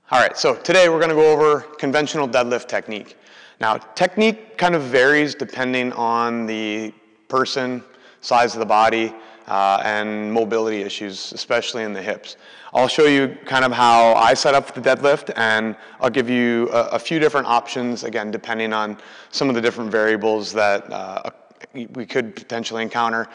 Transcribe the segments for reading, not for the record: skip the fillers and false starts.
All right, so today we're going to go over conventional deadlift technique. Now, technique kind of varies depending on the person, size of the body, and mobility issues, especially in the hips. I'll show you kind of how I set up the deadlift, and I'll give you a few different options, again, depending on some of the different variables that we could potentially encounter,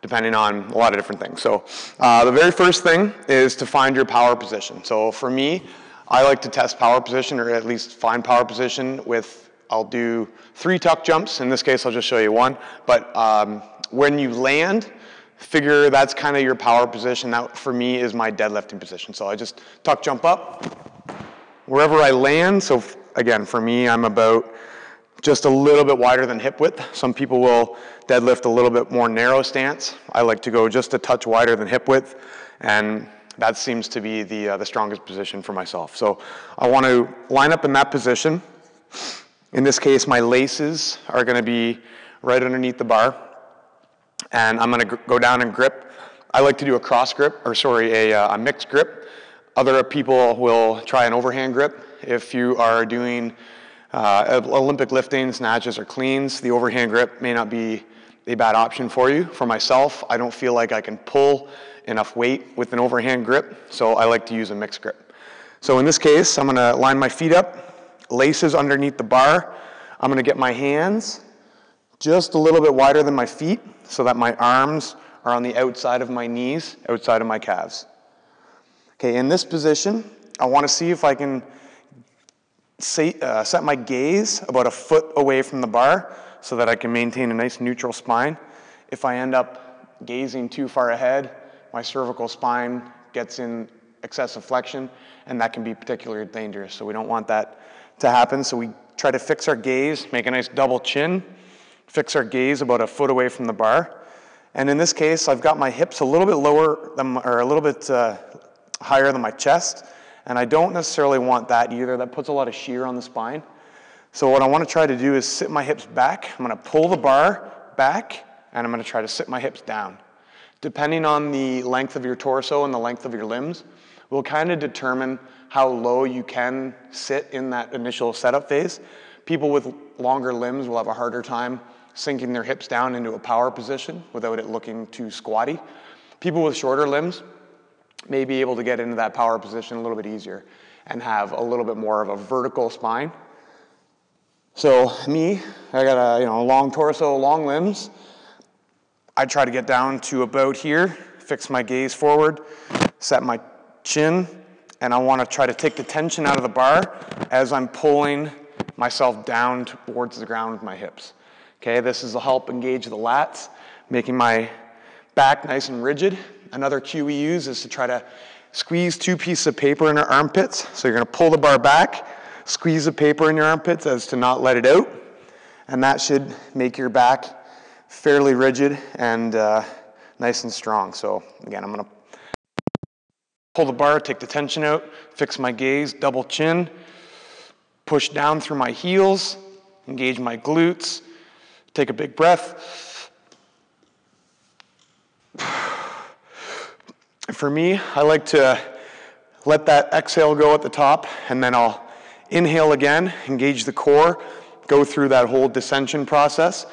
depending on a lot of different things. So the very first thing is to find your power position. So for me, I like to test power position, or at least find power position with, I'll do 3 tuck jumps. In this case, I'll just show you 1. But when you land, figure that's kind of your power position. That, for me, is my deadlifting position. So I just tuck jump up. Wherever I land, so again, for me, I'm about just a little bit wider than hip width. Some people will deadlift a little bit more narrow stance. I like to go just a touch wider than hip width, and that seems to be the strongest position for myself. So I want to line up in that position. In this case, my laces are going to be right underneath the bar, and I'm going to go down and grip. I like to do a cross grip, or sorry, a mixed grip. Other people will try an overhand grip. If you are doing Olympic lifting, snatches, or cleans, the overhand grip may not be a bad option for you. For myself, I don't feel like I can pull enough weight with an overhand grip, so I like to use a mixed grip. So in this case, I'm gonna line my feet up, laces underneath the bar. I'm gonna get my hands just a little bit wider than my feet so that my arms are on the outside of my knees, outside of my calves. Okay, in this position, I wanna see if I can set my gaze about a foot away from the bar so that I can maintain a nice neutral spine. If I end up gazing too far ahead, my cervical spine gets in excessive flexion, and that can be particularly dangerous. So we don't want that to happen. So we try to fix our gaze, make a nice double chin, fix our gaze about a foot away from the bar. And in this case, I've got my hips a little bit lower than, or a little bit higher than my chest, and I don't necessarily want that either. That puts a lot of shear on the spine. So what I want to try to do is sit my hips back. I'm going to pull the bar back, and I'm going to try to sit my hips down. Depending on the length of your torso and the length of your limbs, will kind of determine how low you can sit in that initial setup phase. People with longer limbs will have a harder time sinking their hips down into a power position without it looking too squatty. People with shorter limbs may be able to get into that power position a little bit easier and have a little bit more of a vertical spine. So me, I got a long torso, long limbs. I try to get down to about here, fix my gaze forward, set my chin, and I want to try to take the tension out of the bar as I'm pulling myself down towards the ground with my hips. Okay, this is to help engage the lats, making my back nice and rigid. Another cue we use is to try to squeeze 2 pieces of paper in our armpits. So you're going to pull the bar back, squeeze the paper in your armpits as to not let it out, and that should make your back fairly rigid and nice and strong. So again, I'm gonna pull the bar, take the tension out, fix my gaze, double chin, push down through my heels, engage my glutes, take a big breath. For me, I like to let that exhale go at the top, and then I'll inhale again, engage the core, go through that whole descension process.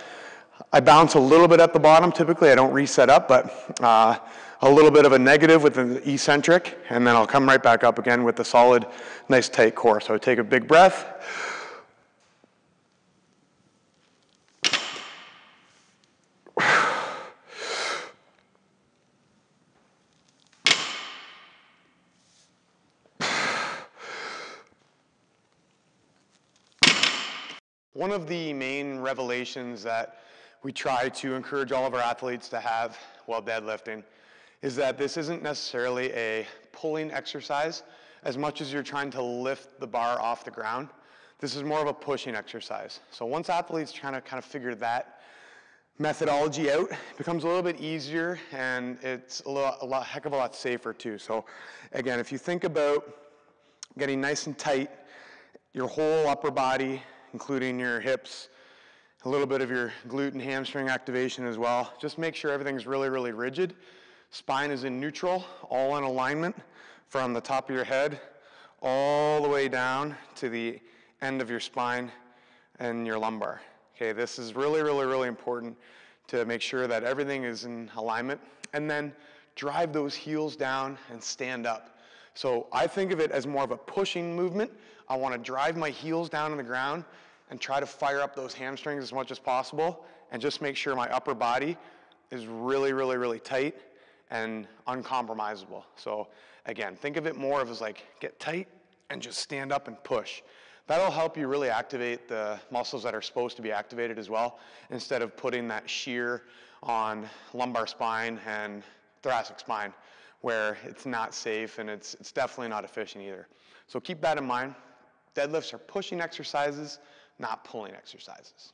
I bounce a little bit at the bottom. Typically, I don't reset up, but a little bit of a negative with an eccentric, and then I'll come right back up again with a solid, nice tight core. So I take a big breath. One of the main revelations that we try to encourage all of our athletes to have while deadlifting is that this isn't necessarily a pulling exercise as much as you're trying to lift the bar off the ground. This is more of a pushing exercise. So once athletes trying to kind of figure that methodology out, it becomes a little bit easier, and it's a heck of a lot safer too. So again, if you think about getting nice and tight, your whole upper body, including your hips, a little bit of your glute and hamstring activation as well. Just make sure everything's really, really rigid. Spine is in neutral, all in alignment from the top of your head all the way down to the end of your spine and your lumbar. Okay, this is really, really, really important to make sure that everything is in alignment, and then drive those heels down and stand up. So I think of it as more of a pushing movement. I want to drive my heels down on the ground and try to fire up those hamstrings as much as possible, and just make sure my upper body is really, really, really tight and uncompromisable. So again, think of it more of as like, get tight and just stand up and push. That'll help you really activate the muscles that are supposed to be activated as well, instead of putting that shear on lumbar spine and thoracic spine where it's not safe and it's definitely not efficient either. So keep that in mind. Deadlifts are pushing exercises, not pulling exercises.